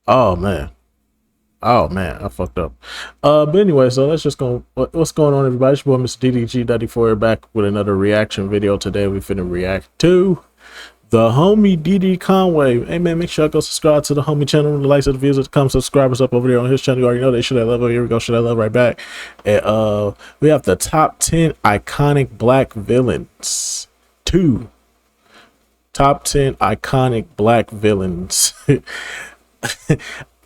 Oh man. Oh man, I fucked up. But anyway, so let's just go. What's going on, everybody? It's your boy, Mr. DDG94, back with another reaction video. Today we finna react to the homie DD Conway. Hey man, make sure I go subscribe to the homie channel. The likes of the views, come subscribers up over there on his channel. You already know they should have love. Here we go, should I love right back. And we have the top 10 iconic black villains. Top 10 iconic black villains.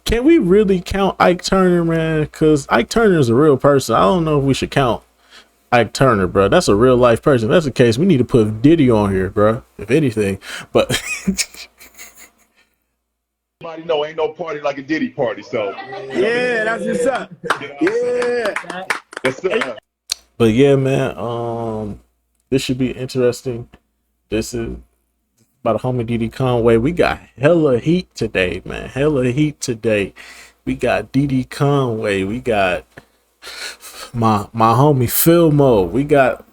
Can we really count Ike Turner, man? Because Ike Turner is a real person. I don't know if we should count Ike Turner, bro. That's a real life person. If that's the case, we need to put Diddy on here, bro. If anything, but everybody know ain't no party like a Diddy party. So yeah, that's what's up. Yeah. But yeah, man. This should be interesting. This is by the homie DD Conway. We got hella heat today, man. Hella heat today. We got DD Conway. We got my homie Filmo. We got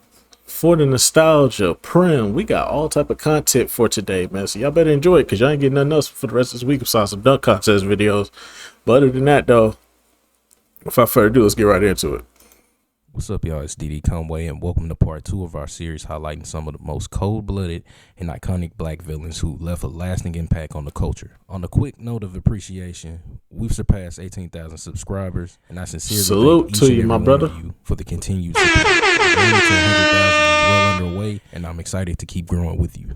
For the Nostalgia, Prim. We got all type of content for today, man. So y'all better enjoy it, because y'all ain't getting nothing else for the rest of this week besides some dunk contest videos. But other than that, though, without further ado, let's get right into it. What's up, y'all? It's DD Conway, and welcome to part 2 of our series highlighting some of the most cold-blooded and iconic black villains who left a lasting impact on the culture. On a quick note of appreciation, we've surpassed 18,000 subscribers, and I sincerely salute thank to each you, and my every brother, one of you for the continued support. The journey to 100,000 is well underway, and I'm excited to keep growing with you.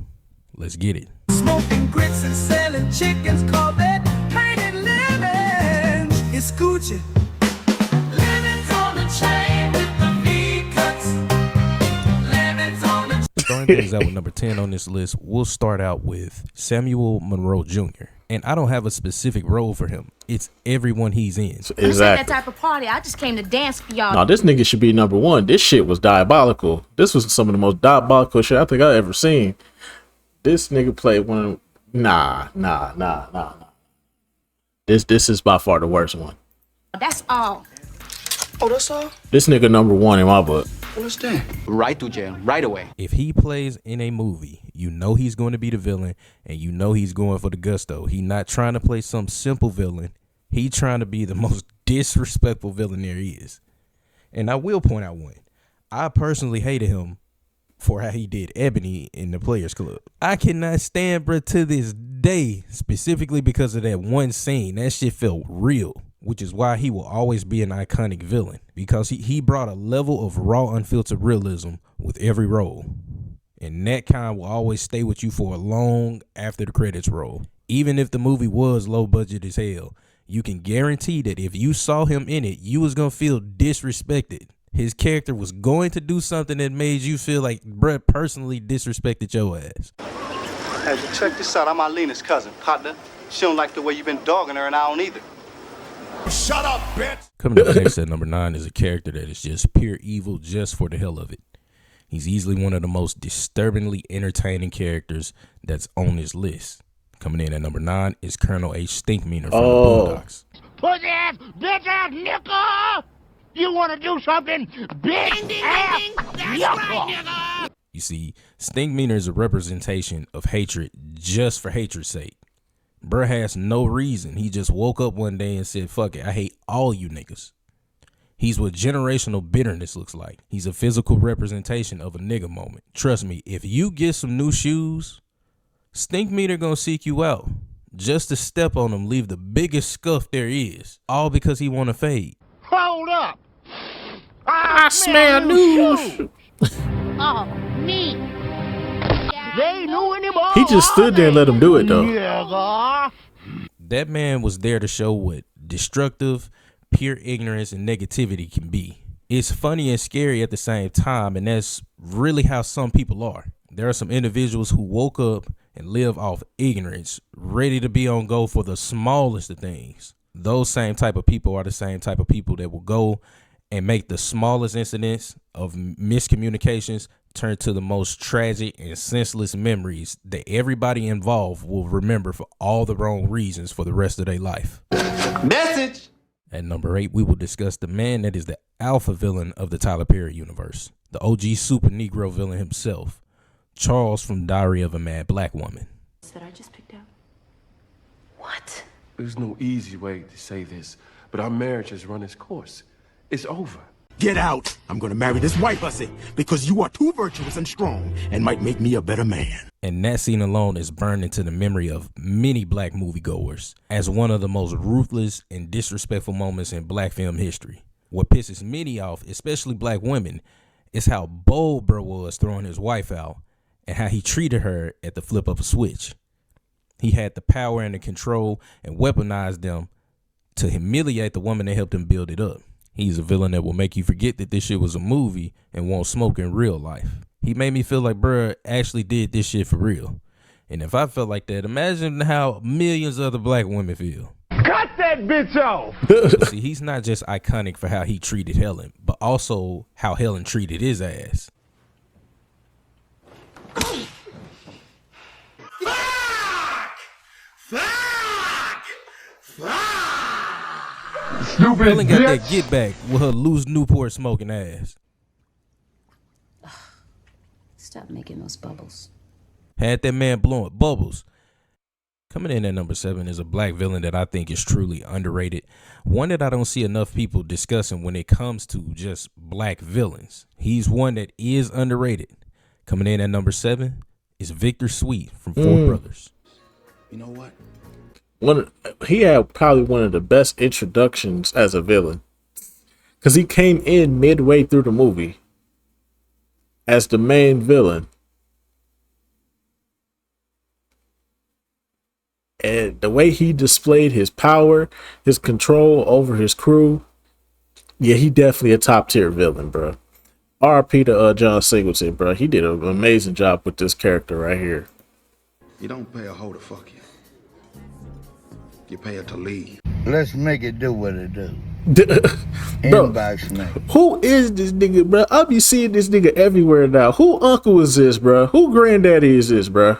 Let's get it. Smoking grits and selling chickens, call that painted living. It's Gucci. Living's on the chain with the V cuts. Living's on the Starting things out with number 10 on this list, we'll start out with Samuel Monroe Jr. And I don't have a specific role for him. It's everyone he's in. Exactly. This ain't that type of party. I just came to dance for y'all. No, this nigga should be number one. This shit was diabolical. This was some of the most diabolical shit I think I ever seen. This nigga played one of, nah. This is by far the worst one. That's all. Oh, that's all? This nigga number one in my book. Understand? Right to jail, right away. If he plays in a movie, you know he's going to be the villain, and you know he's going for the gusto. He not trying to play some simple villain. He trying to be the most disrespectful villain there is. And I will point out one. I personally hated him for how he did Ebony in the Players Club. I cannot stand bruh to this day, specifically because of that one scene. That shit felt real, which is why he will always be an iconic villain, because he brought a level of raw, unfiltered realism with every role. And that kind will always stay with you for a long after the credits roll. Even if the movie was low budget as hell, you can guarantee that if you saw him in it, you was gonna feel disrespected. His character was going to do something that made you feel like bruh personally disrespected your ass. Hey, well, check this out. I'm Alina's cousin, partner. She don't like the way you've been dogging her, and I don't either. Shut up, bitch. Coming up next at number 9 is a character that is just pure evil just for the hell of it. He's easily one of the most disturbingly entertaining characters that's on this list. Coming in at number 9 is Colonel H. Stinkmeaner from the Boondocks. Pussy ass, bitch ass, nigga! You want to do something, bitch ass, nigga! You see, Stinkmeaner is a representation of hatred just for hatred's sake. Bruh has no reason. He just woke up one day and said, fuck it, I hate all you niggas. He's what generational bitterness looks like. He's a physical representation of a nigga moment. Trust me, if you get some new shoes, Stinkmeaner gonna seek you out just to step on them, leave the biggest scuff there is, all because he want to fade. Hold up! I smell new shoes. Oh, me. They knew anymore. He just stood there and let him do it, though. Nigga. That man was there to show what destructive, pure ignorance and negativity can be. It's funny and scary at the same time, and that's really how some people are. There are some individuals who woke up and live off ignorance, ready to be on go for the smallest of things. Those same type of people are the same type of people that will go and make the smallest incidents of miscommunications turn to the most tragic and senseless memories that everybody involved will remember for all the wrong reasons for the rest of their life. Message! At number 8, we will discuss the man that is the alpha villain of the Tyler Perry universe, the OG super Negro villain himself, Charles from Diary of a Mad Black Woman. That I just picked up. What? There's no easy way to say this, but our marriage has run its course. It's over. Get out. I'm gonna marry this white hussy because you are too virtuous and strong and might make me a better man. And that scene alone is burned into the memory of many black moviegoers as one of the most ruthless and disrespectful moments in black film history. What pisses many off, especially black women, is how bold bro was throwing his wife out and how he treated her at the flip of a switch. He had the power and the control and weaponized them to humiliate the woman that helped him build it up. He's a villain that will make you forget that this shit was a movie and won't smoke in real life. He made me feel like bruh actually did this shit for real. And if I felt like that, imagine how millions of other black women feel. Cut that bitch off! See, he's not just iconic for how he treated Helen, but also how Helen treated his ass. Stupid Helen got that bitch! get back with her loose Newport smoking ass. Stop making those bubbles. Had that man blowing bubbles. Coming in at number 7 is a black villain that I think is truly underrated. One that I don't see enough people discussing when it comes to just black villains. He's one that is underrated. Coming in at number 7 is Victor Sweet from Four Brothers. You know what? He had probably one of the best introductions as a villain, because he came in midway through the movie as the main villain, and the way he displayed his power, his control over his crew, yeah, he definitely a top tier villain, bro. R.I.P. to John Singleton, bro. He did an amazing job with this character right here. You don't pay a hoe to fuck you. You pay her to leave. Let's make it do what it do. Bro, Inbox me. who is this nigga, bro? I be seeing this nigga everywhere now. Who uncle is this, bro? Who granddaddy is this, bro?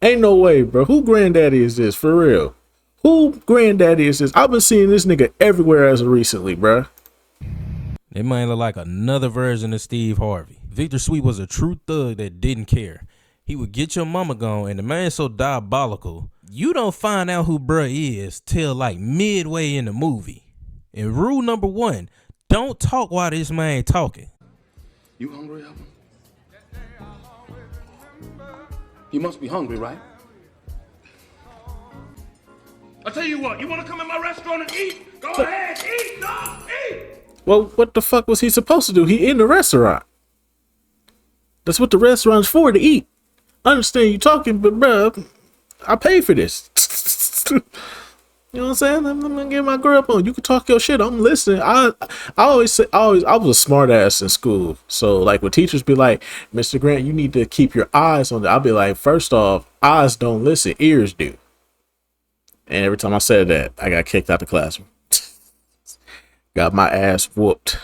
Ain't no way, bro. Who granddaddy is this, for real? Who granddaddy is this? I've been seeing this nigga everywhere as of recently, bro. It might look like another version of Steve Harvey. Victor Sweet was a true thug that didn't care. He would get your mama gone, and the man's so diabolical, you don't find out who bruh is till like midway in the movie. And rule number 1, don't talk while this man talking. You hungry, Evan? You must be hungry, right? I tell you what, you want to come in my restaurant and eat? Go ahead, eat, dog, eat! Well, what the fuck was he supposed to do? He in the restaurant. That's what the restaurant's for, to eat. I understand you talking, but bruh, I paid for this. You know what I'm saying? I'm gonna get my girl up on. You can talk your shit. I'm listening. I always say, I was a smart ass in school. So like when teachers be like, Mr. Grant, you need to keep your eyes on it. I'll be like, first off, eyes don't listen, ears do. And every time I said that, I got kicked out the classroom. Got my ass whooped.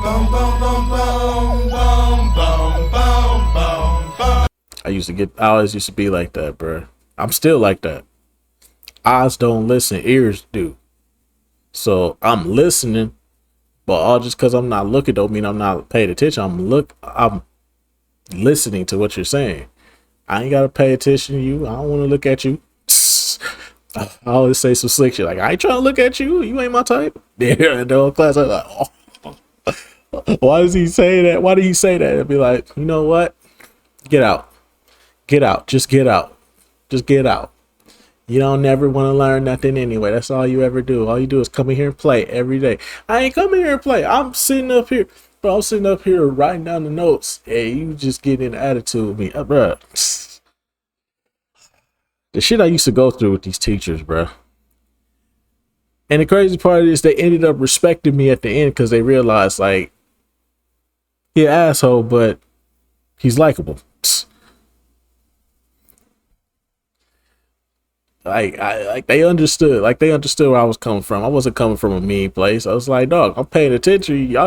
Bum, bum, bum, bum, bum, bum, bum, bum, bum. I always used to be like that, bro. I'm still like that. Eyes don't listen, ears do. So I'm listening, but all just because I'm not looking don't mean I'm not paying attention. I'm listening to what you're saying. I ain't gotta pay attention to you. I don't want to look at you. I always say some slick shit like, I ain't trying to look at you. You ain't my type. Yeah, in the whole class, I was like, oh. Why does he say that? Why did he say that? I'd be like, you know what? Get out. Get out. Just get out. Just get out. You don't never want to learn nothing anyway. That's all you ever do. All you do is come in here and play every day. I ain't coming here and play. I'm sitting up here. Bro, I'm sitting up here writing down the notes. Hey, you just getting an attitude with me. Bro. The shit I used to go through with these teachers, bro. And the crazy part is they ended up respecting me at the end because they realized, like, he an asshole, but he's likable. Like they understood where I was coming from. I wasn't coming from a mean place. I was like, dog, I'm paying attention. You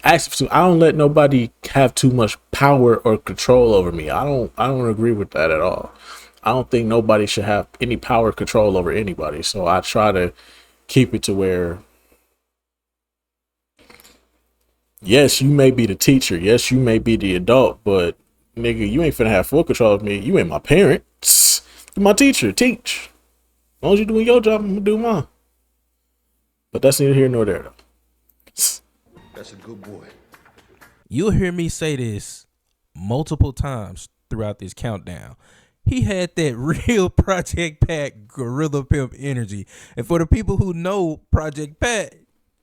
ask for. I don't let nobody have too much power or control over me. I don't agree with that at all. I don't think nobody should have any power or control over anybody. So I try to keep it to where, yes, you may be the teacher. Yes, you may be the adult, but nigga, you ain't finna have full control of me. You ain't my parent. My teacher, teach. As long as you're doing your job, I'm gonna do mine. But that's neither here nor there, though. That's a good boy. You'll hear me say this multiple times throughout this countdown. He had that real Project Pat Gorilla Pimp energy. And for the people who know Project Pat,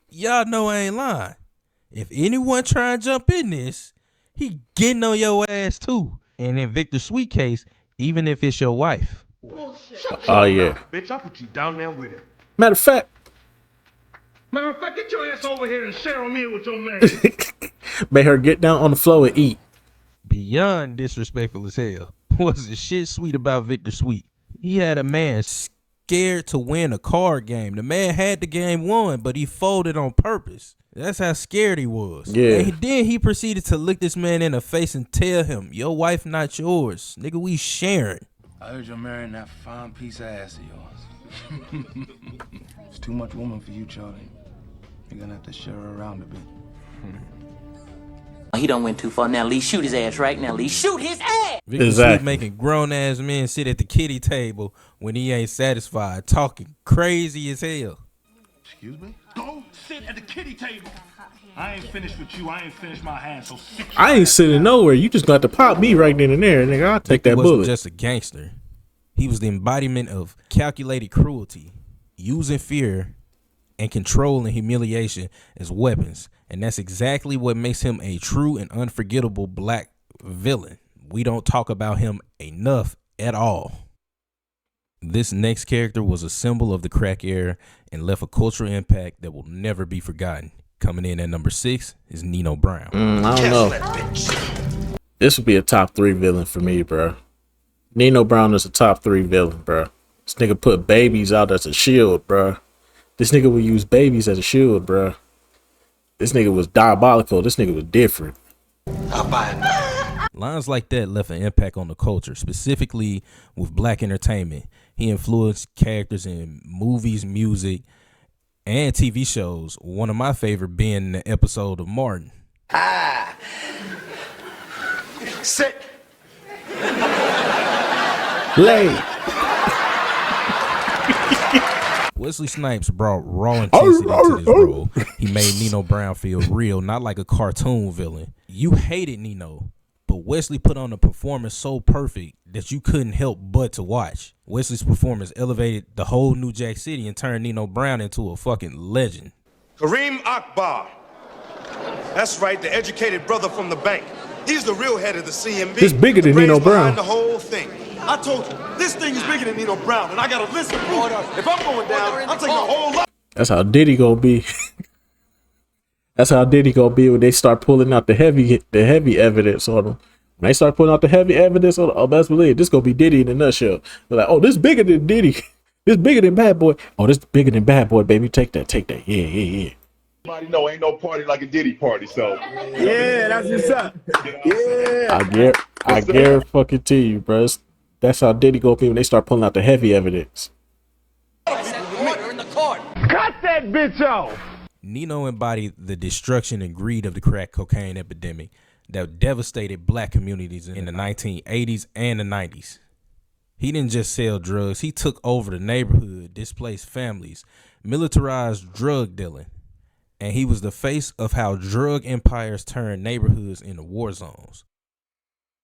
y'all know I ain't lying. If anyone try and jump in this, he getting on your ass too. And in Victor Sweet case, even if it's your wife. Oh, yeah. Bitch, I'll put you down there with him. Matter of fact, Get your ass over here and share a meal with your man. made her get down on the floor and eat. Beyond disrespectful as hell. Was the shit sweet about Victor Sweet? He had a man scared to win a card game. The man had the game won, but he folded on purpose. That's how scared he was. Yeah. And then he proceeded to look this man in the face and tell him, your wife not yours. Nigga, we sharing. I heard you're marrying that fine piece of ass of yours. It's too much woman for you, Charlie. You're gonna have to share her around a bit. He done went too far. Now Lee, shoot his ass right now. Lee, shoot his ass. Victor Exactly. Sweet making grown ass men sit at the kiddie table when he ain't satisfied, talking crazy as hell. Excuse me? Go sit at the kitty table. I ain't finished with you. I ain't finished my hand, so sit. I ain't sitting nowhere. You just got to pop me right then and there, nigga. I'll take that Wasn't bullet. just a gangster. He was the embodiment of calculated cruelty, using fear and control and humiliation as weapons. And that's exactly what makes him a true and unforgettable black villain. We don't talk about him enough at all. This next character was a symbol of the crack era and left a cultural impact that will never be forgotten. Coming in at number 6 is Nino Brown. I don't know. This would be a top 3 villain for me, bro. Nino Brown is a top 3 villain, bro. This nigga put babies out as a shield, bro. This nigga would use babies as a shield, bro. This nigga was diabolical. This nigga was different. I'll buy it. Lines like that left an impact on the culture, specifically with black entertainment. He influenced characters in movies, music, and TV shows. One of my favorite being the episode of Martin. Sit. Lay. Wesley Snipes brought raw intensity to this role. He made Nino Brown feel real, not like a cartoon villain. You hated Nino, but Wesley put on a performance so perfect that you couldn't help but to watch. Wesley's performance elevated the whole New Jack City and turned Nino Brown into a fucking legend. Kareem Akbar. That's right, the educated brother from the bank. He's the real head of the CMB. This bigger than the Nino brains Brown. behind the whole thing. I told you, this thing is bigger than Nino Brown, and I got a list of proof. If I'm going down, I'm taking a whole lot. That's how Diddy gonna be. That's how Diddy gonna be when they start pulling out the heavy evidence on him. When they start pulling out the heavy evidence on him, oh, best believe this gonna be Diddy in a nutshell. They're like, oh, this bigger than Diddy. This bigger than Bad Boy. Oh, this bigger than Bad Boy, baby. Take that. Yeah. Everybody know ain't no party like a Diddy party, so. Yeah, that's what's up. Yeah. I guarantee to you, bro. That's how Diddy gonna be when they start pulling out the heavy evidence. Cut that bitch off. Nino embodied the destruction and greed of the crack cocaine epidemic that devastated black communities in the 1980s and the 90s. He didn't just sell drugs. He took over the neighborhood, displaced families, militarized drug dealing, and he was the face of how drug empires turned neighborhoods into war zones.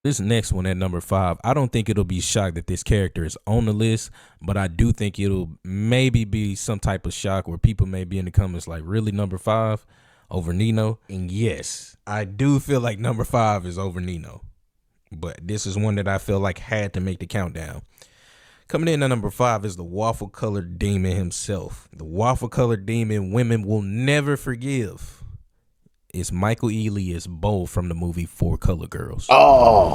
This next one at number 5, I don't think it'll be shocked that this character is on the list, but I do think it'll maybe be some type of shock where people may be in the comments like, really, number 5 over Nino? And yes, I do feel like number 5 is over Nino, but this is one that I feel like had to make the countdown. Coming in at number 5 is the waffle colored demon himself. The waffle colored demon women will never forgive. It's Michael Elias Bo from the movie Four Color Girls. Oh,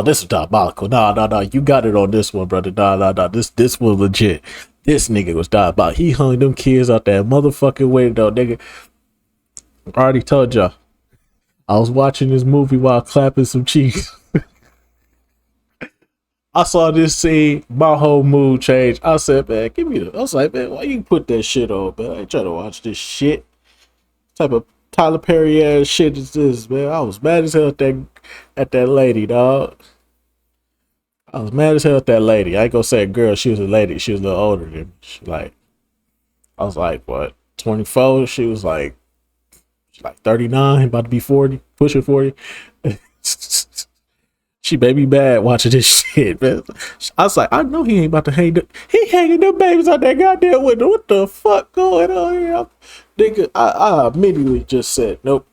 this is diabolical. No. You got it on this one, brother. No. This was legit. This nigga was diabolical. He hung them kids out that motherfucking window, nigga. I already told y'all. I was watching this movie while clapping some cheeks. I saw this scene, my whole mood changed. I said, man, I was like, man, why you put that shit on, man? I ain't trying to watch this shit. What type of Tyler Perry ass shit is this, man? I was mad as hell at that lady, dog. I was mad as hell at that lady. I ain't gonna say a girl. She was a lady. She was a little older than me. I was like, what, 24? She was like 39, about to be 40, pushing 40. She baby bad watching this shit, man. I was like, I know he ain't about to he hanging them babies out that goddamn window. What the fuck going on here? Nigga, I immediately just said, nope.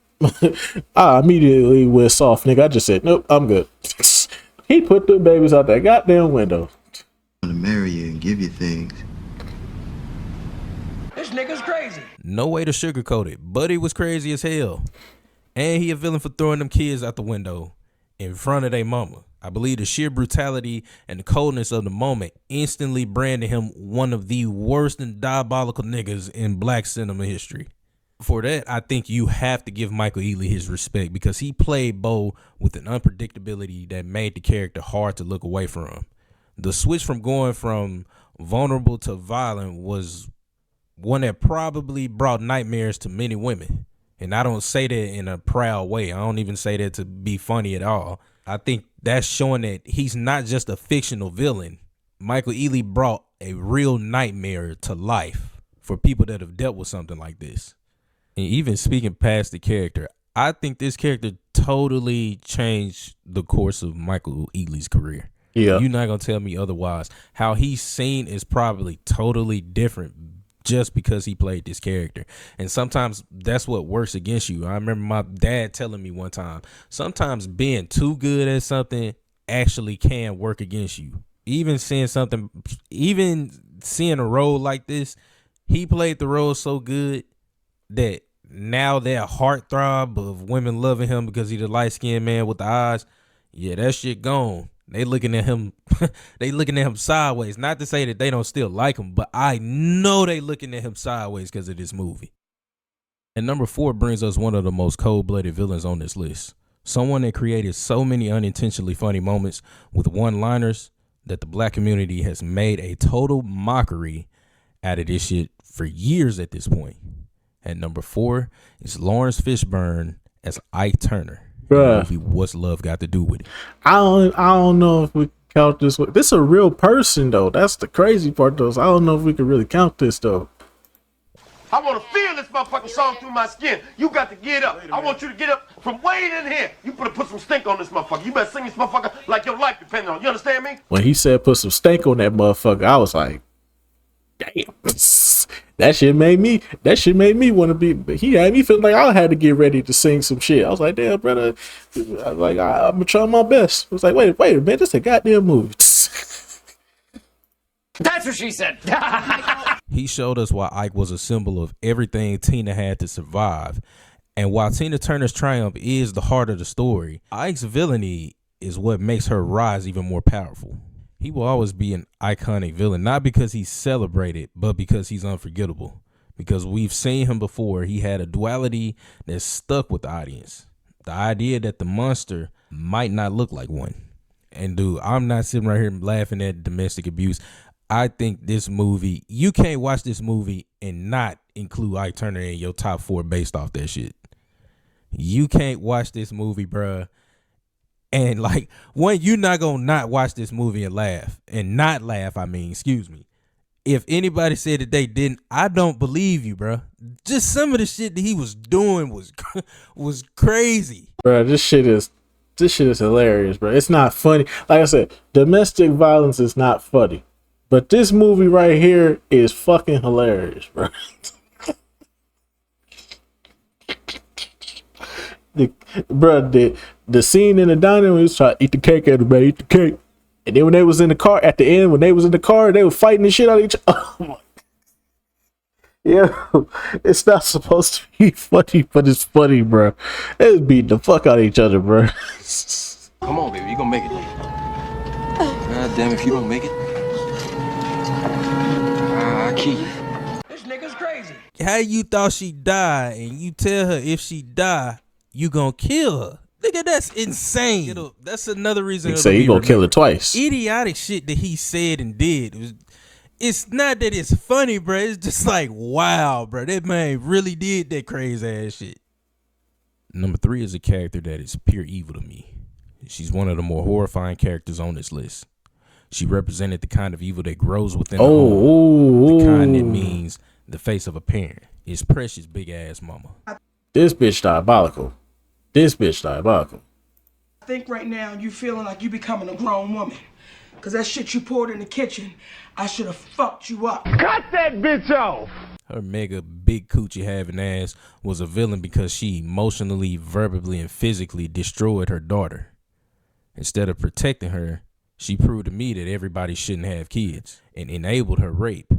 I immediately went soft, nigga. I just said, nope, I'm good. He put them babies out that goddamn window. I'm gonna marry you and give you things. This nigga's crazy. No way to sugarcoat it. Buddy was crazy as hell. And he a villain for throwing them kids out the window in front of their mama. I believe the sheer brutality and the coldness of the moment instantly branded him one of the worst and diabolical niggas in black cinema history. For that, I think you have to give Michael Ealy his respect because he played Bo with an unpredictability that made the character hard to look away from. The switch from going from vulnerable to violent was one that probably brought nightmares to many women. And I don't say that in a proud way. I don't even say that to be funny at all. I think that's showing that he's not just a fictional villain. Michael Ealy brought a real nightmare to life for people that have dealt with something like this. And even speaking past the character, I think this character totally changed the course of Michael Ealy's career. Yeah. You're not going to tell me otherwise. How he's seen is probably totally different just because he played this character. And sometimes that's what works against you. I remember my dad telling me one time, sometimes being too good at something actually can work against you. Even seeing a role like this, he played the role so good that now that heartthrob of women loving him because he's the light-skinned man with the eyes, yeah, that shit gone. They looking at him sideways. Not to say that they don't still like him, but I know they looking at him sideways because of this movie. And number 4 brings us one of the most cold-blooded villains on this list. Someone that created so many unintentionally funny moments with one-liners that the black community has made a total mockery out of this shit for years at this point. At number 4 is Lawrence Fishburne as Ike Turner. Bruh. Movie What's Love Got to Do with It? I don't know if we count this. This is a real person though. That's the crazy part though. So I don't know if we can really count this though. I want to feel this motherfucking song through my skin. You got to get up. I want you to get up from way in here. You better put some stink on this motherfucker. You better sing this motherfucker like your life depends on it. You understand me? When he said put some stank on that motherfucker, I was like, damn. That shit made me want to be. He had me feel like I had to get ready to sing some shit. I was like, damn, brother. I was like, I'm trying my best. I was like, wait a minute, this is a goddamn movie. That's what she said. He showed us why Ike was a symbol of everything Tina had to survive. And while Tina Turner's triumph is the heart of the story, Ike's villainy is what makes her rise even more powerful. He will always be an iconic villain, not because he's celebrated, but because he's unforgettable. Because we've seen him before. He had a duality that stuck with the audience. The idea that the monster might not look like one. And dude, I'm not sitting right here laughing at domestic abuse. I think this movie, you can't watch this movie and not include Ike Turner in your top 4 based off that shit. You can't watch this movie, bruh. And like, one, you're not gonna not watch this movie and laugh. And not laugh, excuse me. If anybody said that they didn't, I don't believe you, bro. Just some of the shit that he was doing was crazy. Bro, this shit is hilarious, bro. It's not funny. Like I said, domestic violence is not funny. But this movie right here is fucking hilarious, bro. The scene in the dining room, he was trying to eat the cake, everybody eat the cake. And then when they was in the car, at the end, when they was in the car, they were fighting the shit out of each other. Oh yeah, it's not supposed to be funny, but it's funny, bro. They was beating the fuck out of each other, bro. Come on, baby, you gonna make it. God damn, if you don't make it, I'll kill you. This nigga's crazy. How you thought she died, and you tell her if she die, you gonna kill her? Nigga, that's insane. That's another reason. He say he gonna kill her twice. Idiotic shit that he said and did. It's not that it's funny, bro. It's just like, wow, bro. That man really did that crazy ass shit. Number 3 is a character that is pure evil to me. She's one of the more horrifying characters on this list. She represented the kind of evil that grows within the home. The kind that means the face of a parent. It's Precious big ass mama. This bitch diabolical. This bitch diabolical. I think right now you feeling like you becoming a grown woman. Cause that shit you poured in the kitchen, I should have fucked you up. Cut that bitch off! Her mega big coochie having ass was a villain because she emotionally, verbally, and physically destroyed her daughter. Instead of protecting her, she proved to me that everybody shouldn't have kids and enabled her rape,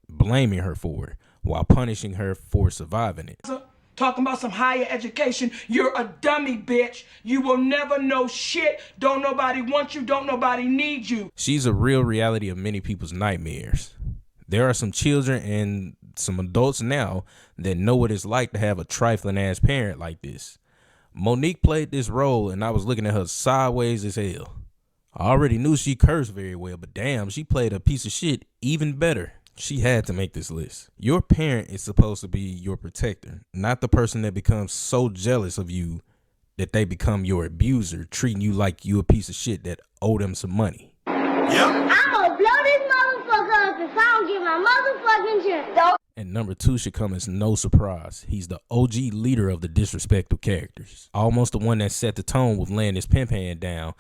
blaming her for it while punishing her for surviving it. Talking about some higher education, you're a dummy, bitch. You will never know shit. Don't nobody want you, don't nobody need you. She's a real reality of many people's nightmares. There are some children and some adults now that know what it's like to have a trifling ass parent like this. Monique played this role and I was looking at her sideways as hell. I already knew she cursed very well, but damn, she played a piece of shit even better. She had to make this list. Your parent is supposed to be your protector, not the person that becomes so jealous of you that they become your abuser, treating you like you a piece of shit that owe them some money. Yep. I'm gonna blow this motherfucker up if I don't get my motherfucking chance. And number 2 should come as no surprise. He's the OG leader of the disrespectful characters. Almost the one that set the tone with laying his pimp hand down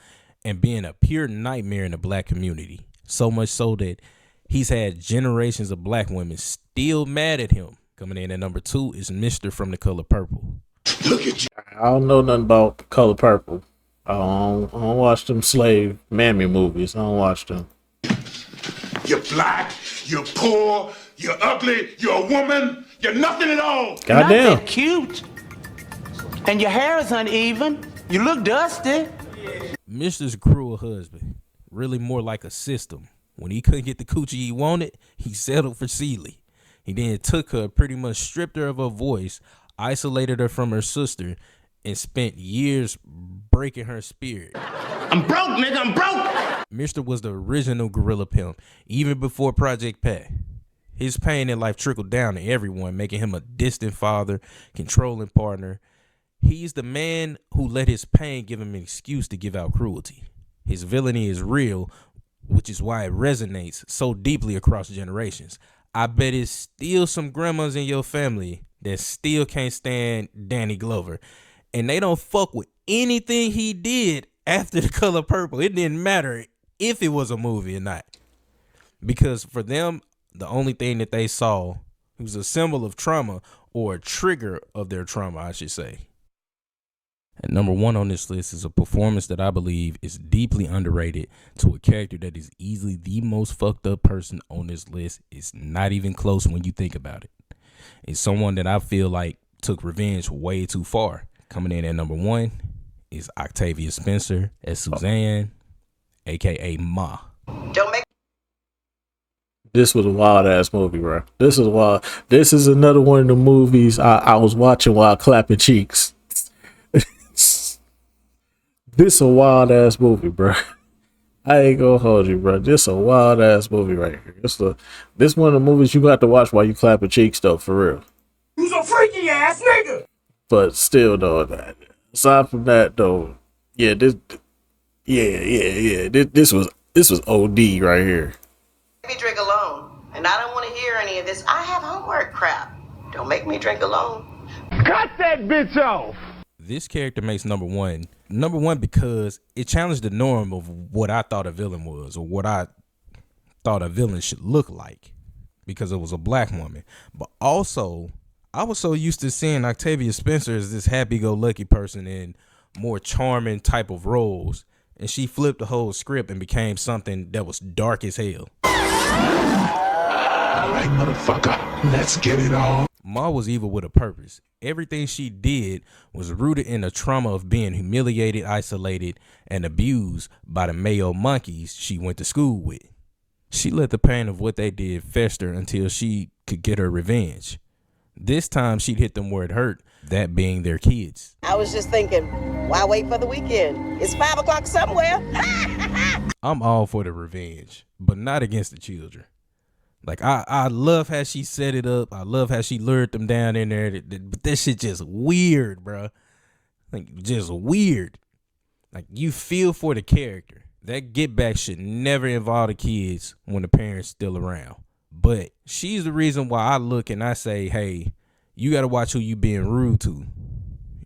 and being a pure nightmare in the black community. So much so that he's had generations of black women still mad at him. Coming in at number 2 is Mr. from The Color Purple. Look at you. I don't know nothing about The Color Purple. I don't watch them slave mammy movies. I don't watch them. You're black, you're poor, you're ugly, you're a woman, you're nothing at all. Goddamn. Not that cute. And your hair is uneven. You look dusty. Mr.'s cruel husband. Really more like a system. When he couldn't get the coochie he wanted, he settled for Celie. He then took her, pretty much stripped her of her voice, isolated her from her sister, and spent years breaking her spirit. I'm broke, nigga, I'm broke! Mr. was the original gorilla pimp, even before Project Pat. His pain in life trickled down to everyone, making him a distant father, controlling partner. He's the man who let his pain give him an excuse to give out cruelty. His villainy is real, which is why it resonates so deeply across generations. I bet it's still some grandmas in your family that still can't stand Danny Glover, and they don't fuck with anything he did after The Color Purple. It didn't matter if it was a movie or not, because for them, the only thing that they saw was a symbol of trauma, or a trigger of their trauma, I should say. And number 1 on this list is a performance that I believe is deeply underrated to a character that is easily the most fucked up person on this list. It's not even close when you think about it. It's someone that I feel like took revenge way too far. Coming in at number 1 is Octavia Spencer as Suzanne, aka Ma. This was a wild ass movie, bro. This is wild. This is another one of the movies I was watching while clapping cheeks. This a wild ass movie, bro. I ain't gonna hold you, bro. This a wild ass movie right here. This one of the movies you got to watch while you clapping cheeks, though, for real. You's a freaky ass nigga. But still, though, aside from that, though, yeah, this was OD right here. Make me drink alone, and I don't want to hear any of this. I have homework crap. Don't make me drink alone. Cut that bitch off. This character makes number one because it challenged the norm of what I thought a villain was, or what I thought a villain should look like, because it was a black woman. But also, I was so used to seeing Octavia Spencer as this happy-go-lucky person in more charming type of roles, and she flipped the whole script and became something that was dark as hell. All right, motherfucker, let's get it on. Ma was evil with a purpose. Everything she did was rooted in the trauma of being humiliated, isolated, and abused by the Mayo monkeys she went to school with. She let the pain of what they did fester until she could get her revenge. This time she'd hit them where it hurt, that being their kids. I was just thinking, why wait for the weekend? It's 5 o'clock somewhere. I'm all for the revenge, but not against the children. Like, I love how she set it up. I love how she lured them down in there. But this shit just weird, bro. Like, just weird. Like, you feel for the character. That get back should never involve the kids when the parents still around. But she's the reason why I look and I say, hey, you got to watch who you being rude to.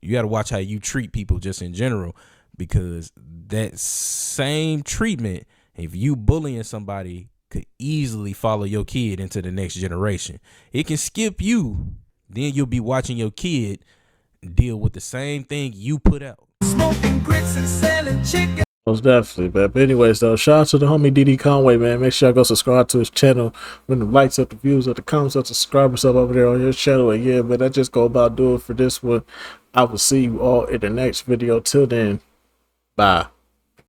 You got to watch how you treat people just in general, because that same treatment, if you bullying somebody, could easily follow your kid into the next generation. It can skip you. Then you'll be watching your kid deal with the same thing you put out. Smoking grits and selling chicken. Most definitely, man. But anyways, though, shout out to the homie DD Conway, man. Make sure y'all go subscribe to his channel. When the likes up, the views up, the comments up, subscribe yourself over there on your channel. And yeah, but I just go about doing for this one. I will see you all in the next video. Till then, bye.